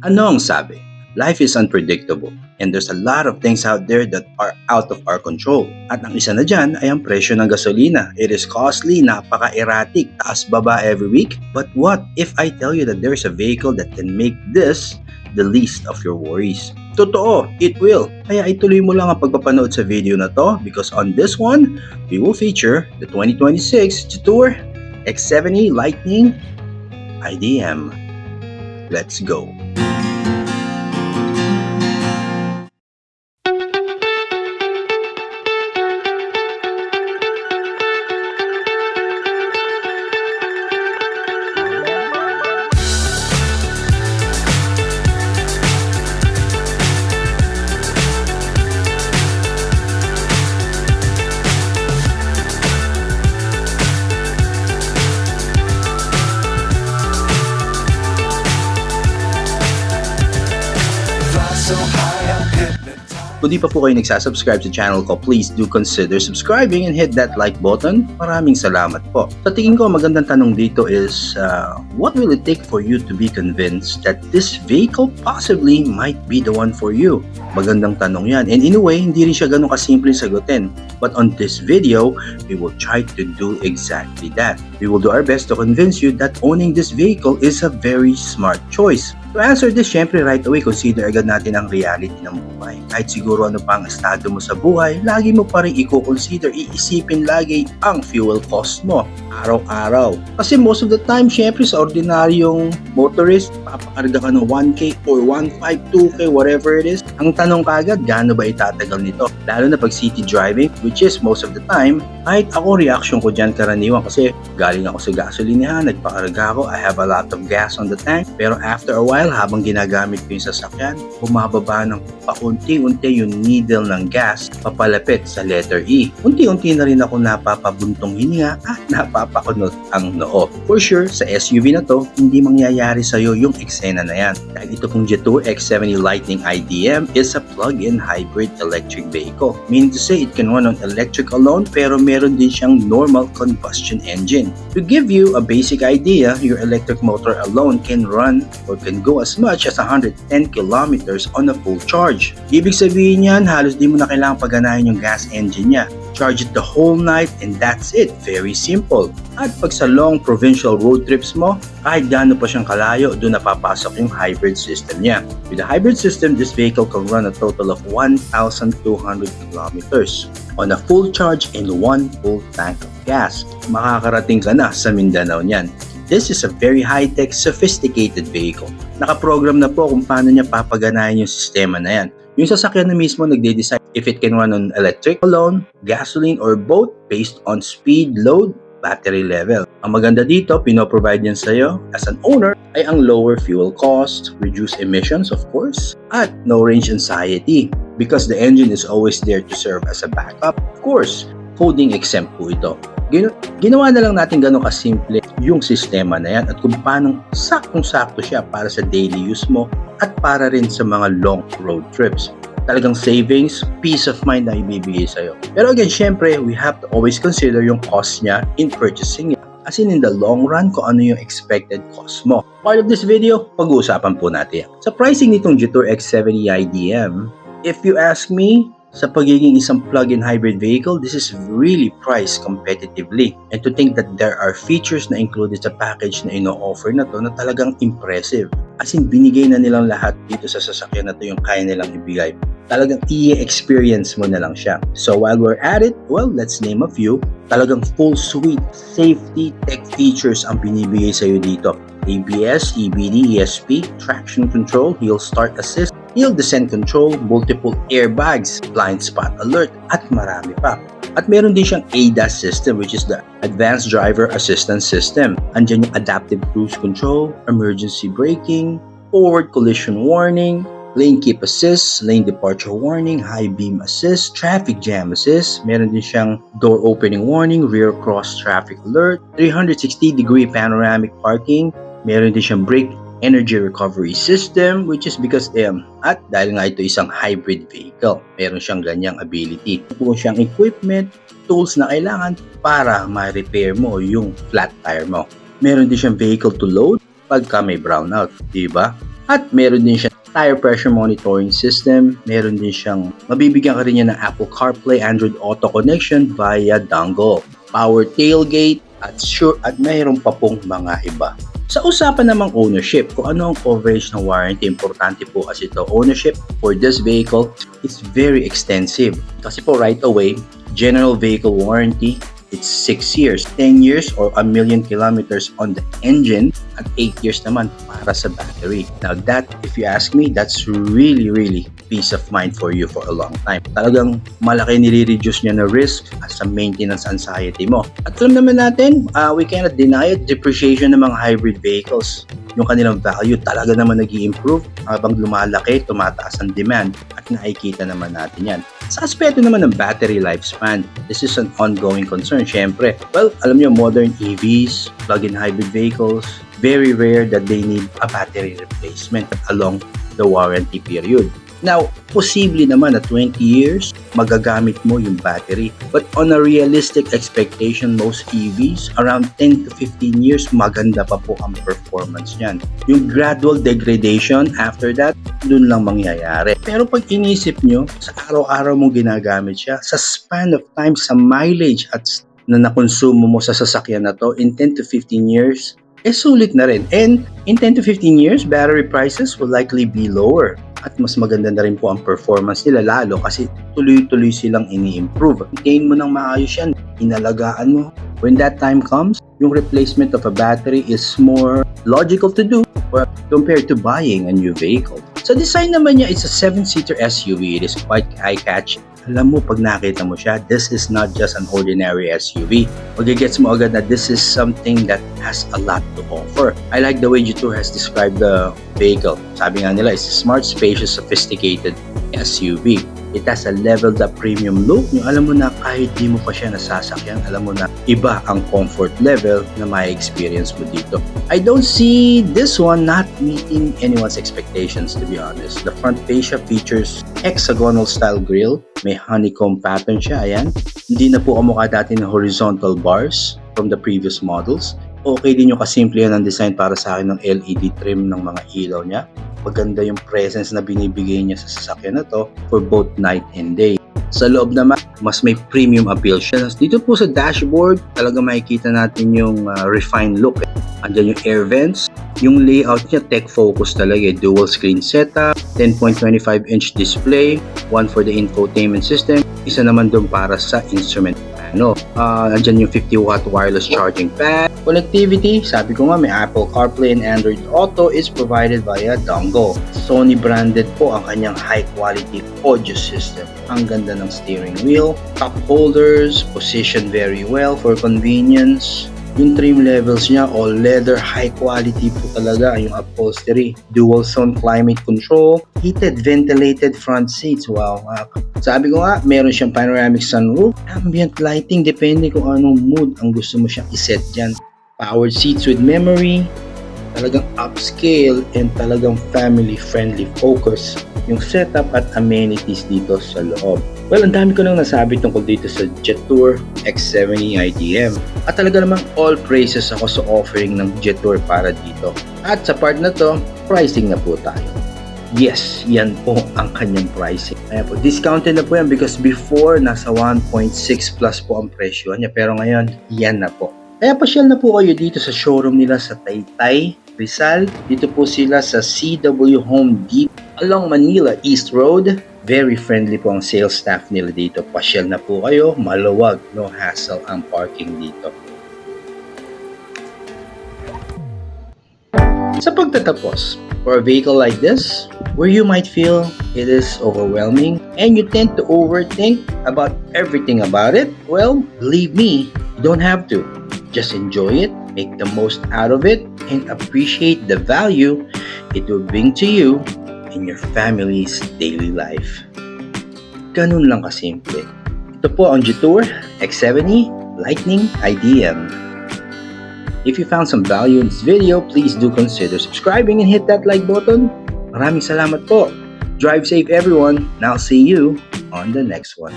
Ano ang sabi? Life is unpredictable and there's a lot of things out there that are out of our control. At ang isa na dyan ay ang presyo ng gasolina. It is costly, napaka-erratic, taas baba every week. But what if I tell you that there's a vehicle that can make this the least of your worries? Totoo, it will. Kaya ituloy mo lang ang pagpapanood sa video na to because on this one, we will feature the 2026 Jetour X70 Lightning IDM. Let's go. Kung di pa po kayo nagsasubscribe sa channel ko, please do consider subscribing and hit that like button. Maraming salamat po. Sa tingin ko, magandang tanong dito is, what will it take for you to be convinced that this vehicle possibly might be the one for you? Magandang tanong yan. And in a way, hindi rin siya ganun kasimple sagutin. But on this video, we will try to do exactly that. We will do our best to convince you that owning this vehicle is a very smart choice. To answer this, syempre right away, consider agad natin ang reality ng buhay. Kahit siguro ano pa ang estado mo sa buhay, lagi mo pa rin i-consider, iisipin lagi ang fuel cost mo, araw-araw. Kasi most of the time, syempre sa ordinaryong motorist, papakarga ka ng 1K or 1.5, 2K, whatever it is. Ang tanong kagad, gaano ba itatagal nito? Lalo na pag city driving, which is most of the time, kahit ako reaction ko dyan karaniwan kasi galing ako sa gasolinahan, nagpakarga ako, I have a lot of gas on the tank, pero after a while, habang ginagamit ko yung sasakyan, bumababa ng paunti-unti yung needle ng gas papalapit sa letter E. Unti-unti na rin ako napapabuntong hininga at napapakunot ang noo. For sure, sa SUV na to, hindi mangyayari sa'yo yung eksena na yan. Dahil ito pong Jetour X70 Lightning IDM is a plug-in hybrid electric vehicle. Meaning to say, it can run on electric alone pero meron din siyang normal combustion engine. To give you a basic idea, your electric motor alone can run or can go as much as 110 kilometers on a full charge. Ibig sabihin yan, halos di mo na kailangang paganahin yung gas engine niya. Charge it the whole night and that's it. Very simple. At pag sa long provincial road trips mo, kahit gaano pa siyang kalayo, doon napapasok yung hybrid system niya. With the hybrid system, this vehicle can run a total of 1,200 kilometers on a full charge and one full tank of gas. Makakarating ka na sa Mindanao niyan. This is a very high-tech, sophisticated vehicle. Nakaprogram na po kung paano niya papaganahin yung sistema na yan. Yung sasakyan na mismo nagde-decide if it can run on electric alone, gasoline, or both based on speed, load, battery level. Ang maganda dito, pinoprovide yan sa'yo as an owner ay ang lower fuel cost, reduced emissions of course, at no range anxiety because the engine is always there to serve as a backup. Of course, coding exempt po ito. Ginawa na lang natin gano'ng kasimple yung sistema na yan at kung paano saktong-sakto siya para sa daily use mo at para rin sa mga long road trips. Talagang savings, peace of mind na ibibigay sa'yo. Pero again, syempre, we have to always consider yung cost niya in purchasing it. As in the long run, kung ano yung expected cost mo. Part of this video, pag-uusapan po natin. Sa pricing nitong Jetour X70 IDM, if you ask me, sa pagiging isang plug-in hybrid vehicle, this is really priced competitively. And to think that there are features na included sa package na ino-offer na to na talagang impressive. As in, binigay na nilang lahat dito sa sasakyan na to yung kaya nilang ibigay. Talagang i-experience mo na lang siya. So while we're at it, well, let's name a few. Talagang full suite safety tech features ang binibigay sa'yo dito. ABS, EBD, ESP, traction control, hill start assist, hill descent control, multiple airbags, blind spot alert, at marami pa. At meron din siyang ADAS system which is the Advanced Driver Assistance System. Andyan yung adaptive cruise control, emergency braking, forward collision warning, lane keep assist, lane departure warning, high beam assist, traffic jam assist. Meron din siyang door opening warning, rear cross traffic alert, 360-degree panoramic parking. Meron din siyang brake energy recovery system which is because at dahil nga ito isang hybrid vehicle, meron siyang ganyang ability. Meron siyang equipment, tools na kailangan para ma-repair mo yung flat tire mo. Meron din siyang vehicle to load pagka may brownout, di ba? At meron din siya tire pressure monitoring system. Meron din siyang, mabibigyan ka rin niya ng Apple CarPlay, Android Auto connection via dongle, power tailgate, at mayroon pa pong mga iba. Sa usapan namang ownership, kung ano ang coverage ng warranty, importante po kasi ito. Ownership for this vehicle is very extensive. Kasi po right away, general vehicle warranty, it's 6 years, 10 years or 1 million kilometers on the engine, at 8 years naman para sa battery. Now that, if you ask me, that's really peace of mind for you for a long time. Talagang malaki nire-reduce niya na risk sa maintenance anxiety mo. At alam naman natin, we cannot deny it, depreciation ng mga hybrid vehicles. Yung kanilang value talaga naman nag-i-improve habang lumalaki, tumataas ang demand, at nakikita naman natin yan. Sa aspeto naman ng battery lifespan, this is an ongoing concern. Syempre, well, alam nyo, modern EVs, plug-in hybrid vehicles, very rare that they need a battery replacement along the warranty period. Now, posible naman na 20 years, magagamit mo yung battery. But on a realistic expectation, most EVs, around 10 to 15 years, maganda pa po ang performance niyan. Yung gradual degradation after that, dun lang mangyayari. Pero pag inisip nyo, sa araw-araw mong ginagamit siya, sa span of time, sa mileage at na nakonsumo mo sa sasakyan na to, in 10 to 15 years, sulit na rin. And in 10 to 15 years, battery prices will likely be lower. At mas maganda na rin po ang performance nila, lalo kasi tuloy-tuloy silang ini-improve. Maintain mo ng maayos yan, inalagaan mo. When that time comes, yung replacement of a battery is more logical to do compared to buying a new vehicle. Sa design naman niya, it's a 7-seater SUV. It is quite eye-catching. Alam mo, pag nakita mo siya, this is not just an ordinary SUV. Magigets mo agad na this is something that has a lot to offer. I like the way Jetour has described the vehicle. Sabi nga nila, it's a smart, spacious, sophisticated SUV. It has a leveled up premium look. Yung alam mo na kahit di mo pa siya nasasakyan, alam mo na iba ang comfort level na may experience mo dito. I don't see this one not meeting anyone's expectations, to be honest. The front fascia features hexagonal style grille. May honeycomb pattern siya, ayan. Hindi na po kamukha dati na horizontal bars from the previous models. Okay din yung kasimple yan ang design para sa akin ng LED trim ng mga ilaw niya. Maganda yung presence na binibigay niya sa sasakyan na to for both night and day. Sa loob naman, mas may premium appeal siya. Dito po sa dashboard, talaga makikita natin yung refined look. Andiyan yung air vents. Yung layout niya, tech focus talaga. Dual screen setup, 10.25-inch display, one for the infotainment system, isa naman doon para sa instrument. Andyan yung 50-watt wireless charging pad. Connectivity, sabi ko nga, may Apple CarPlay and Android Auto is provided via dongle. Sony branded po ang kanyang high-quality audio system. Ang ganda ng steering wheel. Cup holders, positioned very well for convenience. Yung trim levels niya, all leather, high quality po talaga. Yung upholstery, dual zone climate control, heated ventilated front seats. Wow. Sabi ko nga, meron siyang panoramic sunroof, ambient lighting, depende kung anong mood ang gusto mo siyang iset dyan. Powered seats with memory, talagang upscale and talagang family-friendly focus yung setup at amenities dito sa loob. Well, ang dami ko nang nasabi tungkol dito sa Jetour X70 IDM. At talaga namang all praises ako sa offering ng Jetour para dito. At sa part na to, pricing na po tayo. Yes, yan po ang kanyang pricing. Kaya po, discounted na po yan because before, nasa 1.6 plus po ang presyo niya. Pero ngayon, yan na po. Kaya pasyal na po kayo dito sa showroom nila sa Taytay, Rizal. Dito po sila sa CW Home Depot along Manila East Road. Very friendly po ang sales staff nila dito. Pasyal na po kayo, maluwag, no hassle ang parking dito. Sa pagtatapos, for a vehicle like this, where you might feel it is overwhelming and you tend to overthink about everything about it, well, believe me, you don't have to. Just enjoy it, make the most out of it, and appreciate the value it will bring to you in your family's daily life. Ganun lang kasimple. Ito po ang Jetour X70 Lightning IDM. If you found some value in this video, please do consider subscribing and hit that like button. Maraming salamat po. Drive safe everyone, and I'll see you on the next one.